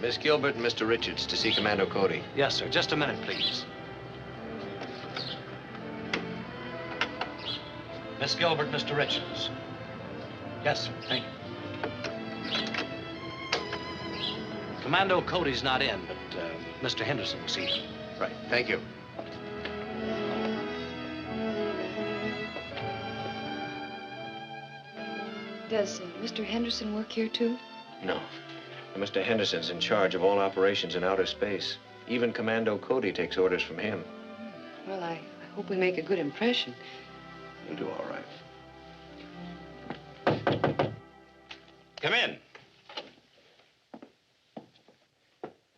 Miss Gilbert and Mr. Richards to see Commando Cody. Yes, sir. Just a minute, please. Miss Gilbert, Mr. Richards. Yes, sir. Thank you. Commando Cody's not in, but Mr. Henderson will see him. Right. Thank you. Does Mr. Henderson work here, too? No. Mr. Henderson's in charge of all operations in outer space. Even Commando Cody takes orders from him. Well, I hope we make a good impression. You'll do all right. Come in.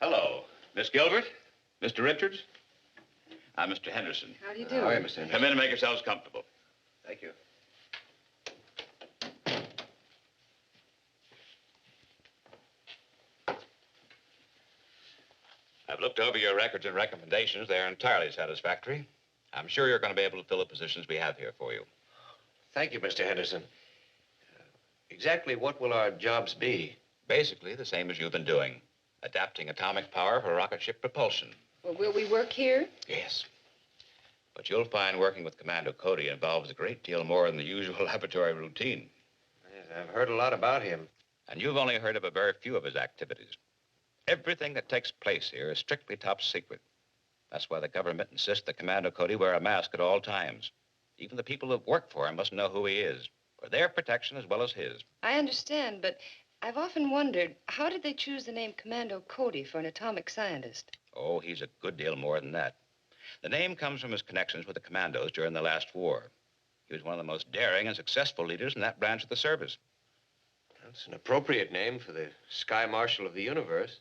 Hello, Miss Gilbert, Mr. Richards. I'm Mr. Henderson. How do you do? How are you, Mr. Henderson? Come in and make yourselves comfortable. Thank you. I've looked over your records and recommendations. They're entirely satisfactory. I'm sure you're going to be able to fill the positions we have here for you. Thank you, Mr. Henderson. Exactly what will our jobs be? Basically, the same as you've been doing. Adapting atomic power for rocket ship propulsion. Well, will we work here? Yes. But you'll find working with Commando Cody involves a great deal more than the usual laboratory routine. Yes, I've heard a lot about him. And you've only heard of a very few of his activities. Everything that takes place here is strictly top secret. That's why the government insists that Commando Cody wear a mask at all times. Even the people that work for him must know who he is, for their protection as well as his. I understand, but I've often wondered, how did they choose the name Commando Cody for an atomic scientist? Oh, he's a good deal more than that. The name comes from his connections with the commandos during the last war. He was one of the most daring and successful leaders in that branch of the service. That's an appropriate name for the Sky Marshal of the universe.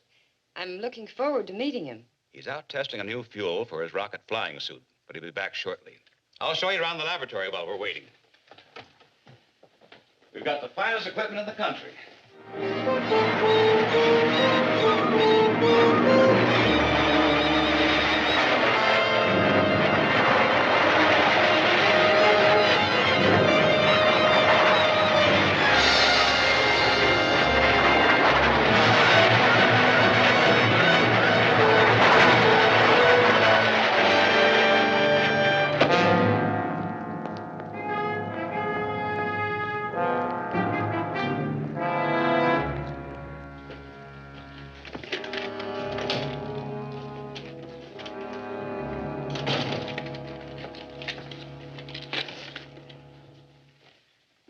I'm looking forward to meeting him. He's out testing a new fuel for his rocket flying suit, but he'll be back shortly. I'll show you around the laboratory while we're waiting. We've got the finest equipment in the country.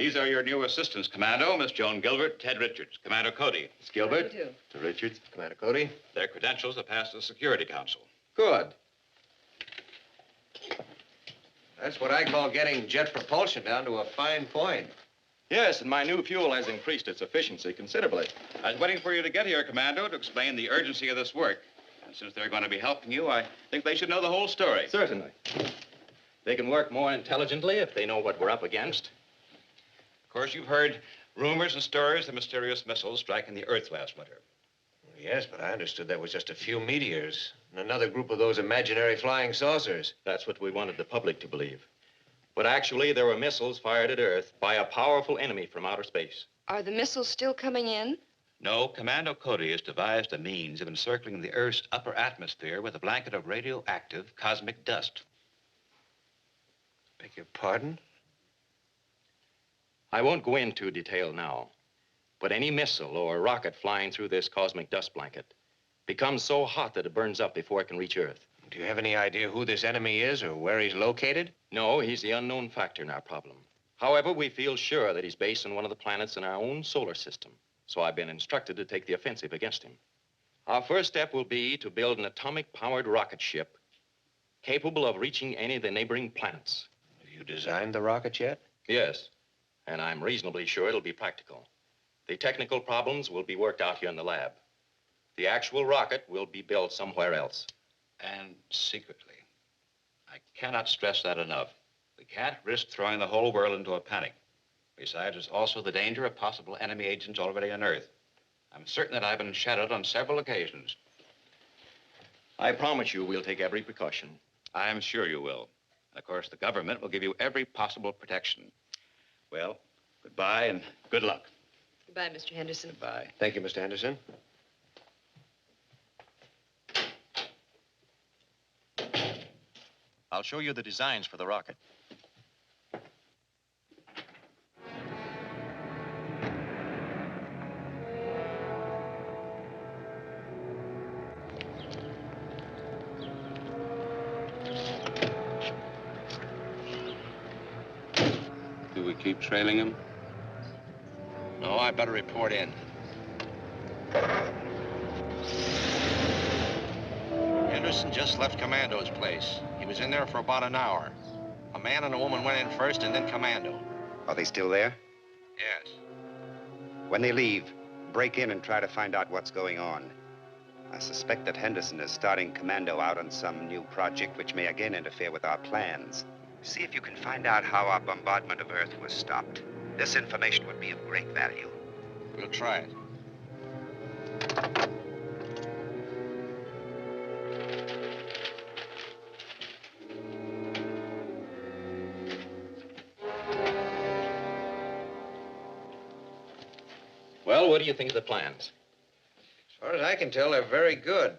These are your new assistants, Commando, Miss Joan Gilbert, Ted Richards, Commando Cody. Miss Gilbert. How do you do? Mr. Richards, Commando Cody. Their credentials have passed the Security Council. Good. That's what I call getting jet propulsion down to a fine point. Yes, and my new fuel has increased its efficiency considerably. I was waiting for you to get here, Commando, to explain the urgency of this work. And since they're going to be helping you, I think they should know the whole story. Certainly. They can work more intelligently if they know what we're up against. Of course, you've heard rumors and stories of mysterious missiles striking the Earth last winter. Yes, but I understood that was just a few meteors and another group of those imaginary flying saucers. That's what we wanted the public to believe. But actually, there were missiles fired at Earth by a powerful enemy from outer space. Are the missiles still coming in? No, Commando Cody has devised a means of encircling the Earth's upper atmosphere with a blanket of radioactive cosmic dust. Beg your pardon? I won't go into detail now, but any missile or rocket flying through this cosmic dust blanket becomes so hot that it burns up before it can reach Earth. Do you have any idea who this enemy is or where he's located? No, he's the unknown factor in our problem. However, we feel sure that he's based on one of the planets in our own solar system, so I've been instructed to take the offensive against him. Our first step will be to build an atomic-powered rocket ship capable of reaching any of the neighboring planets. Have you designed the rocket yet? Yes, and I'm reasonably sure it'll be practical. The technical problems will be worked out here in the lab. The actual rocket will be built somewhere else. And secretly. I cannot stress that enough. We can't risk throwing the whole world into a panic. Besides, there's also the danger of possible enemy agents already on Earth. I'm certain that I've been shadowed on several occasions. I promise you we'll take every precaution. I'm sure you will. And of course, the government will give you every possible protection. Well, goodbye and good luck. Goodbye, Mr. Henderson. Goodbye. Thank you, Mr. Henderson. I'll show you the designs for the rocket. Do we keep trailing him? No, I better report in. Henderson just left Commando's place. He was in there for about an hour. A man and a woman went in first and then Commando. Are they still there? Yes. When they leave, break in and try to find out what's going on. I suspect that Henderson is starting Commando out on some new project which may again interfere with our plans. See if you can find out how our bombardment of Earth was stopped. This information would be of great value. We'll try it. Well, what do you think of the plans? As far as I can tell, they're very good.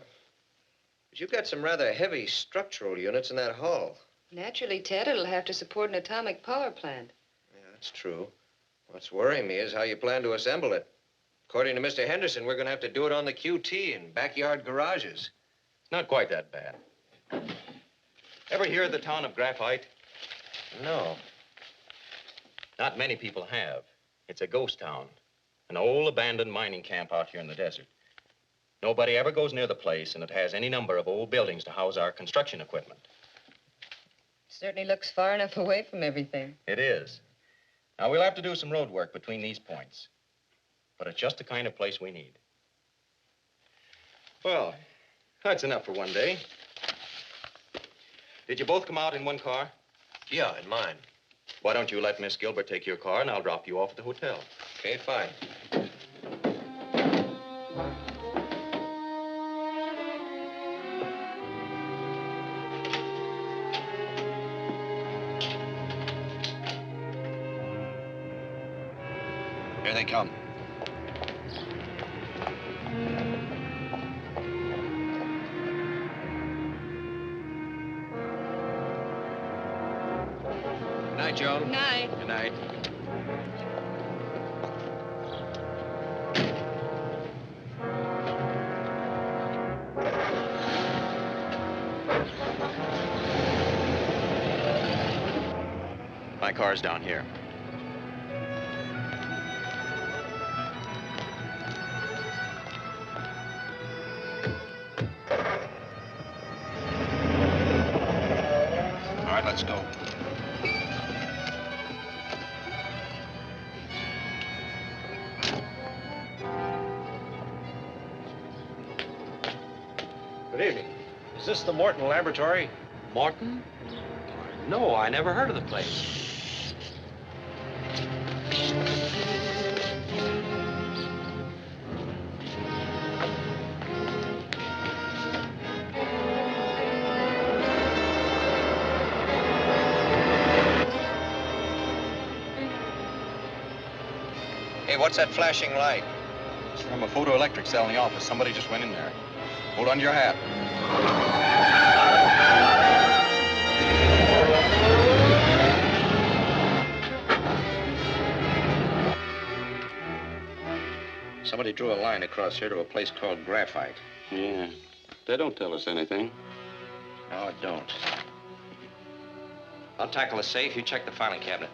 But you've got some rather heavy structural units in that hull. Naturally, Ted, it'll have to support an atomic power plant. Yeah, that's true. What's worrying me is how you plan to assemble it. According to Mr. Henderson, we're going to have to do it on the QT in backyard garages. Not quite that bad. Ever hear of the town of Graphite? No. Not many people have. It's a ghost town. An old abandoned mining camp out here in the desert. Nobody ever goes near the place, and it has any number of old buildings to house our construction equipment. Certainly looks far enough away from everything. It is. Now, we'll have to do some road work between these points. But it's just the kind of place we need. Well, that's enough for one day. Did you both come out in one car? Yeah, in mine. Why don't you let Miss Gilbert take your car, and I'll drop you off at the hotel. Okay, fine. Here they come. Good night, Joan. Good night. Good night. My car's down here. All right, let's go. Good evening. Is this the Morton Laboratory? Morton? No, I never heard of the place. Hey, what's that flashing light? It's from a photoelectric cell in the office. Somebody just went in there. Hold on to your hat. Somebody drew a line across here to a place called Graphite. Yeah. They don't tell us anything. No, it don't. I'll tackle the safe. You check the filing cabinet.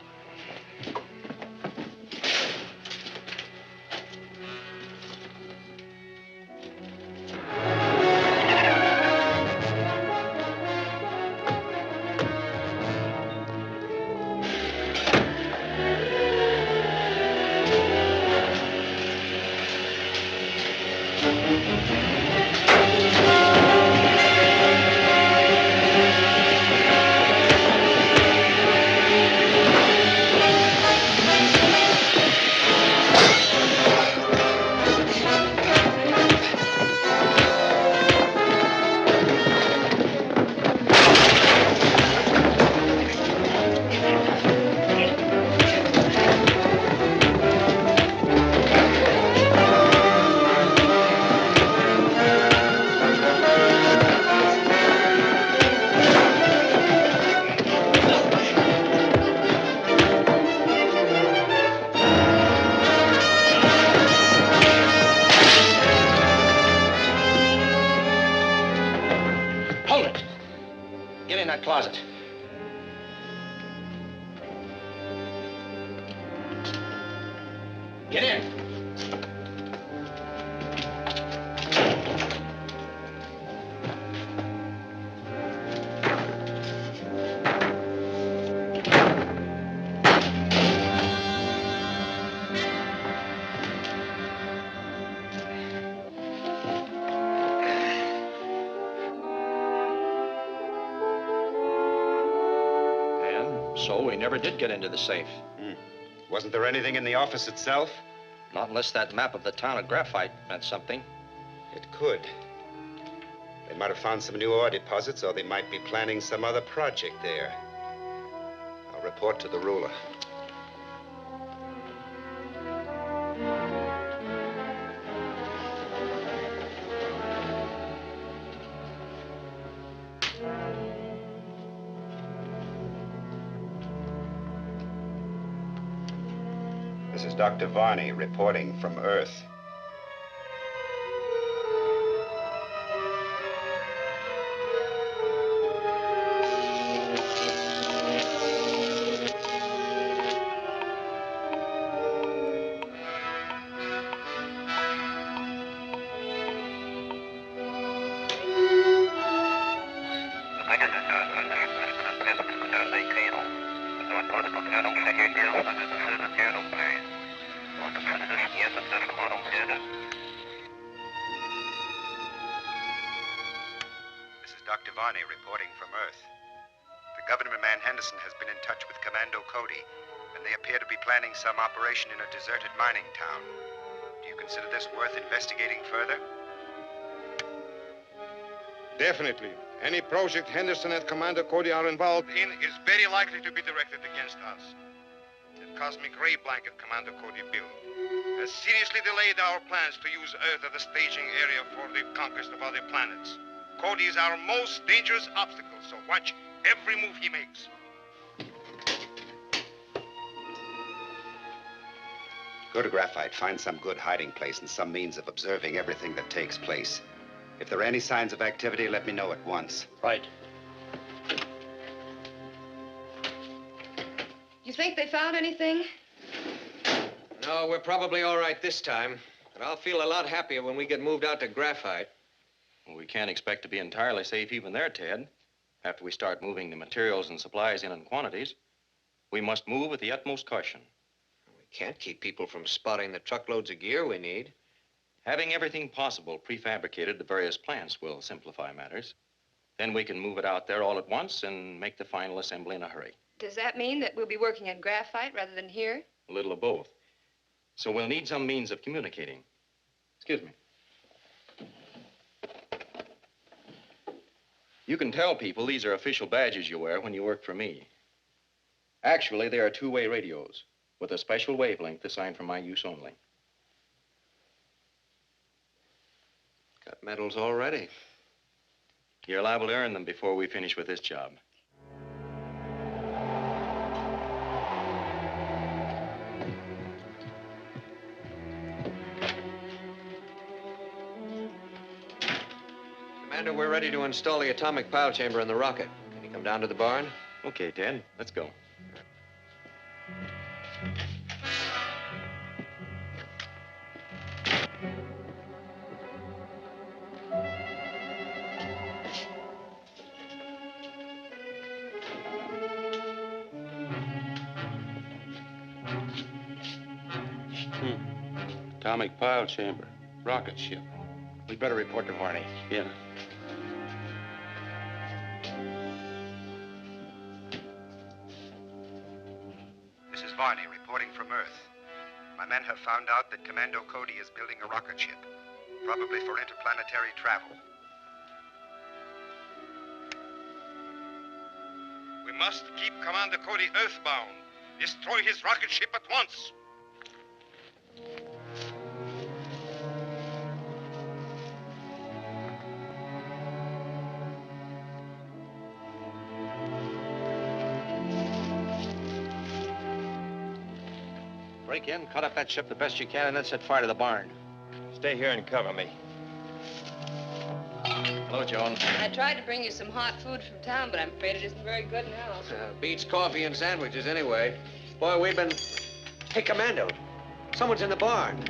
closet. Get in. So we never did get into the safe. Wasn't there anything in the office itself? Not unless that map of the town of Graphite meant something. It could. They might have found some new ore deposits, or they might be planning some other project there. I'll report to the ruler. This is Dr. Varney reporting from Earth. Dr. Varney reporting from Earth. The government man Henderson has been in touch with Commando Cody, and they appear to be planning some operation in a deserted mining town. Do you consider this worth investigating further? Definitely. Any project Henderson and Commander Cody are involved in is very likely to be directed against us. That cosmic ray blanket Commander Cody built has seriously delayed our plans to use Earth as a staging area for the conquest of other planets. Cody is our most dangerous obstacle, so watch every move he makes. Go to Graphite, find some good hiding place and some means of observing everything that takes place. If there are any signs of activity, let me know at once. Right. You think they found anything? No, we're probably all right this time. But I'll feel a lot happier when we get moved out to Graphite. Well, we can't expect to be entirely safe even there, Ted. After we start moving the materials and supplies in quantities, we must move with the utmost caution. We can't keep people from spotting the truckloads of gear we need. Having everything possible prefabricated to various plants will simplify matters. Then we can move it out there all at once and make the final assembly in a hurry. Does that mean that we'll be working in Graphite rather than here? A little of both. So we'll need some means of communicating. Excuse me. You can tell people these are official badges you wear when you work for me. Actually, they are two-way radios with a special wavelength assigned for my use only. Got medals already. You're liable to earn them before we finish with this job. Commander, we're ready to install the atomic pile chamber in the rocket. Can you come down to the barn? Okay, Ted, let's go. Atomic pile chamber. Rocket ship. We better report to Varney. Yeah. This is Varney reporting from Earth. My men have found out that Commando Cody is building a rocket ship, probably for interplanetary travel. We must keep Commander Cody earthbound. Destroy his rocket ship at once. Break in, cut up that ship the best you can, and then set fire to the barn. Stay here and cover me. Hello, Joan. I tried to bring you some hot food from town, but I'm afraid it isn't very good now. Beats coffee and sandwiches anyway. Boy, we've been... Hey, Commando. Someone's in the barn.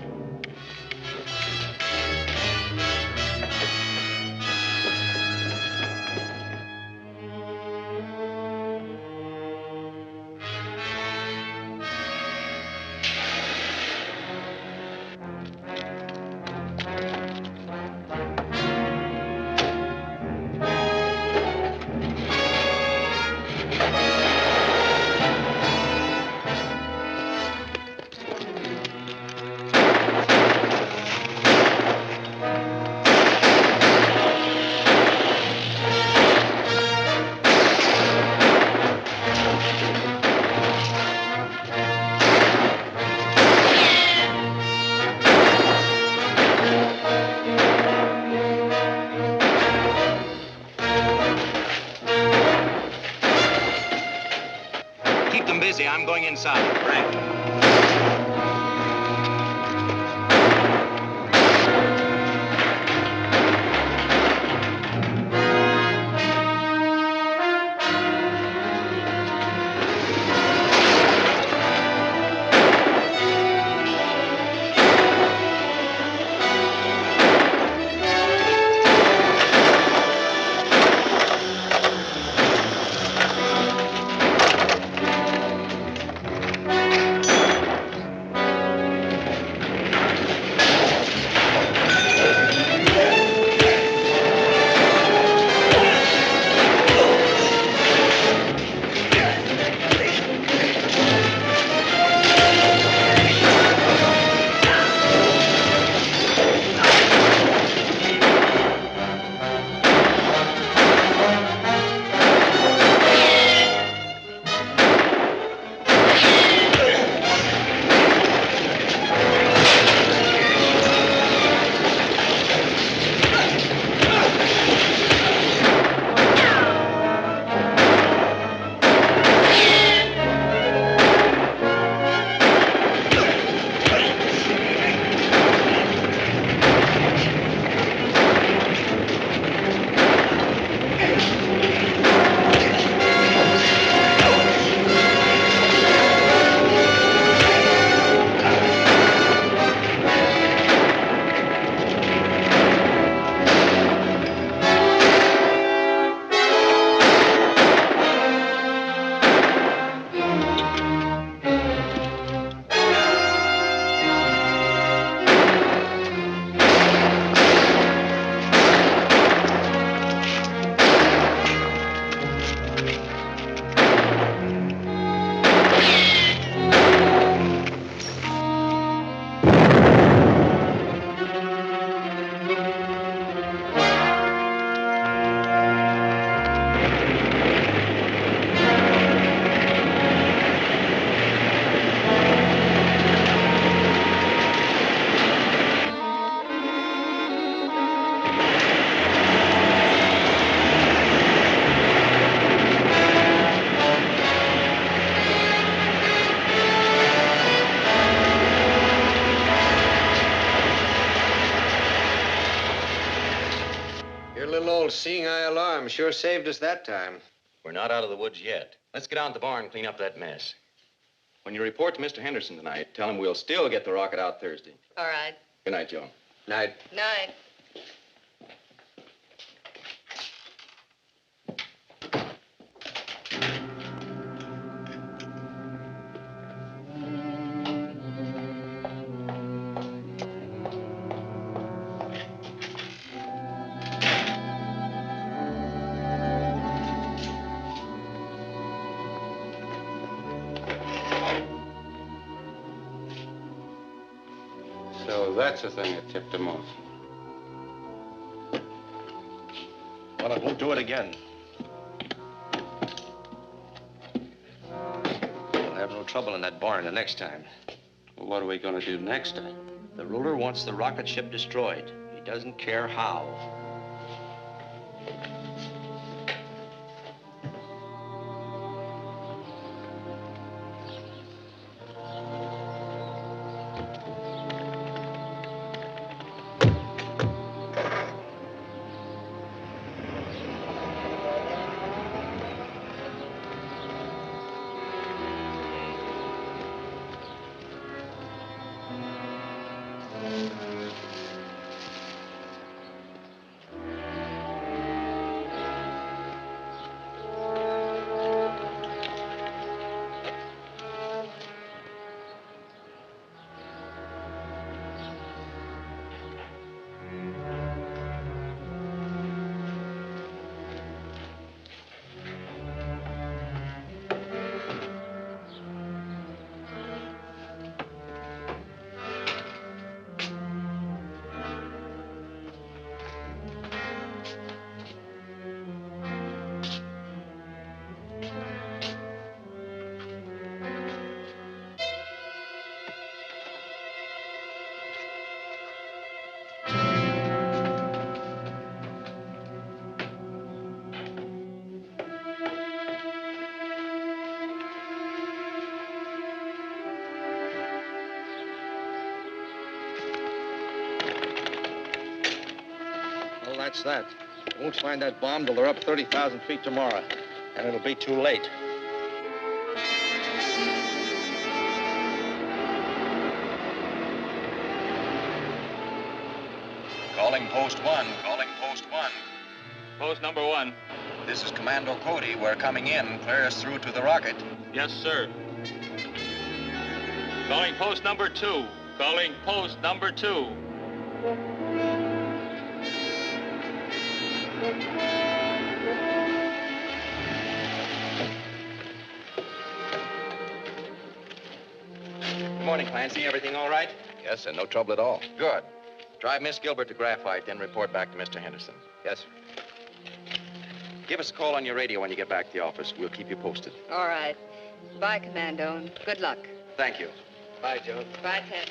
Keep them busy. I'm going inside. Right. Your little old seeing eye alarm sure saved us that time. We're not out of the woods yet. Let's get out to the barn and clean up that mess. When you report to Mr. Henderson tonight, tell him we'll still get the rocket out Thursday. All right. Good night, Joan. Night. Night. So that's the thing that tipped him off. Well, it won't do it again. We'll have no trouble in that barn the next time. Well, what are we going to do next time? The ruler wants the rocket ship destroyed. He doesn't care how. That's that. We won't find that bomb till they're up 30,000 feet tomorrow. And it'll be too late. Calling post 1. Calling post 1. Post number 1. This is Commando Cody. We're coming in. Clear us through to the rocket. Yes, sir. Calling post number 2. Calling post number 2. Good morning, Clancy. Everything all right? Yes, sir. No trouble at all. Good. Drive Miss Gilbert to Graphite, then report back to Mr. Henderson. Yes, sir. Give us a call on your radio when you get back to the office. We'll keep you posted. All right. Bye, Commando, and good luck. Thank you. Bye, Joe. Bye, Ted.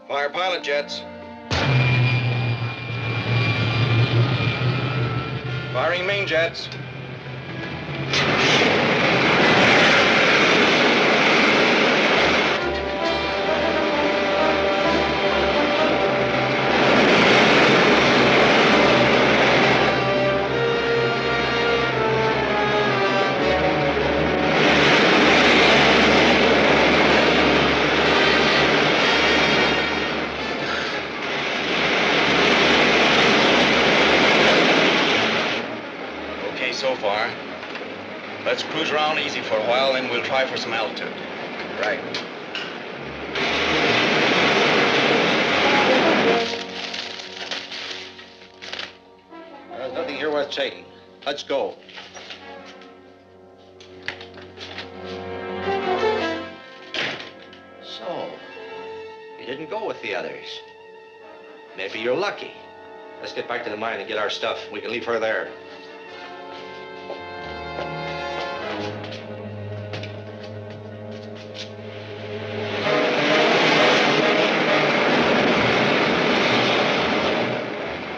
Fire pilot jets. Firing main jets. So far. Let's cruise around easy for a while, then we'll try for some altitude. Right. There's nothing here worth taking. Let's go. So, you didn't go with the others. Maybe you're lucky. Let's get back to the mine and get our stuff. We can leave her there.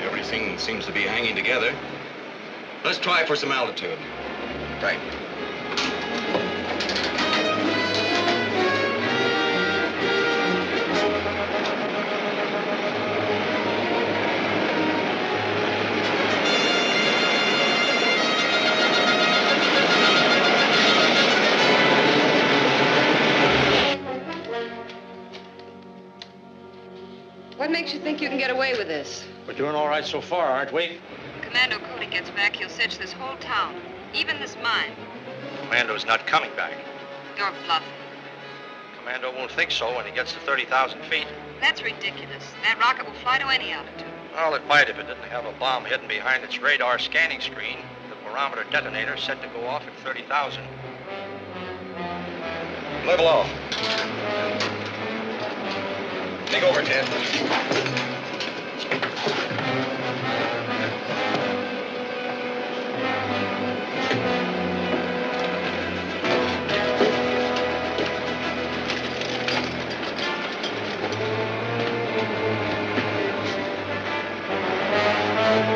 Everything seems to be hanging together. Let's try for some altitude. Right. What makes you think you can get away with this? We're doing all right so far, aren't we? When Commando Cody gets back, he'll search this whole town, even this mine. Commando's not coming back. You're bluffing. Commando won't think so when he gets to 30,000 feet. That's ridiculous. That rocket will fly to any altitude. Well, it might if it didn't have a bomb hidden behind its radar scanning screen. The barometer detonator set to go off at 30,000. Level off. Take over, Ted.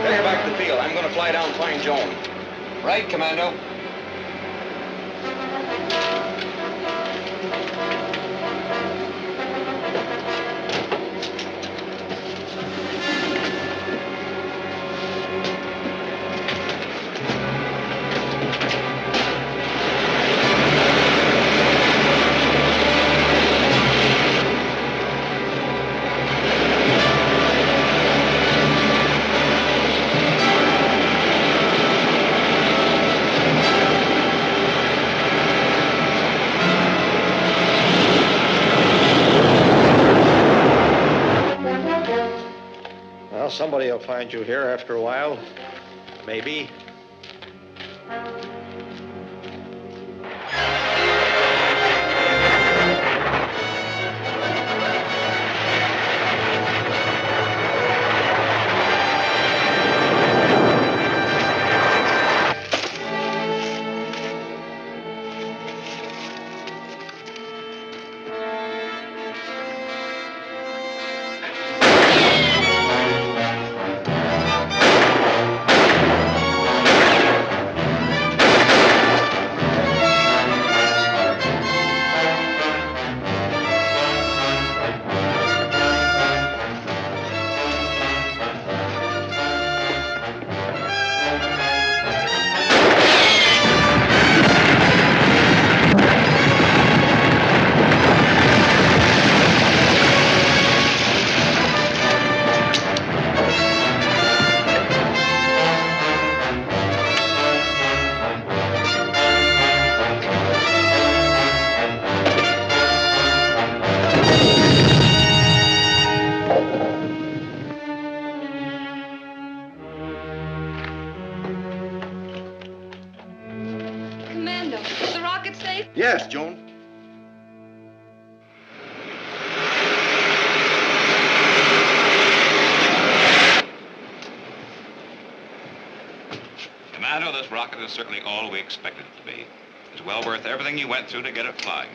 Take her back to the field. I'm going to fly down and find Joan. Right, Commando. Well, somebody will find you here after a while. Maybe. rocket safe? Yes, Joan. Commando, this rocket is certainly all we expected it to be. It's well worth everything you went through to get it flying.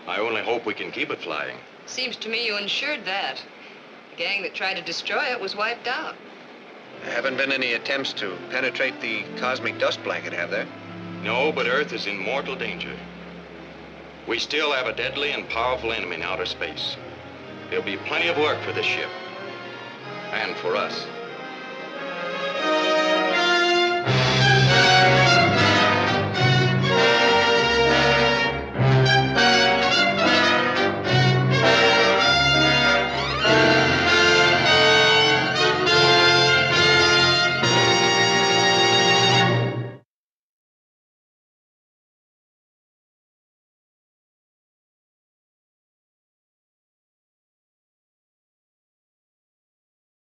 I only hope we can keep it flying. Seems to me you ensured that. The gang that tried to destroy it was wiped out. There haven't been any attempts to penetrate the cosmic dust blanket, have there? No, but Earth is in mortal danger. We still have a deadly and powerful enemy in outer space. There'll be plenty of work for this ship. And for us.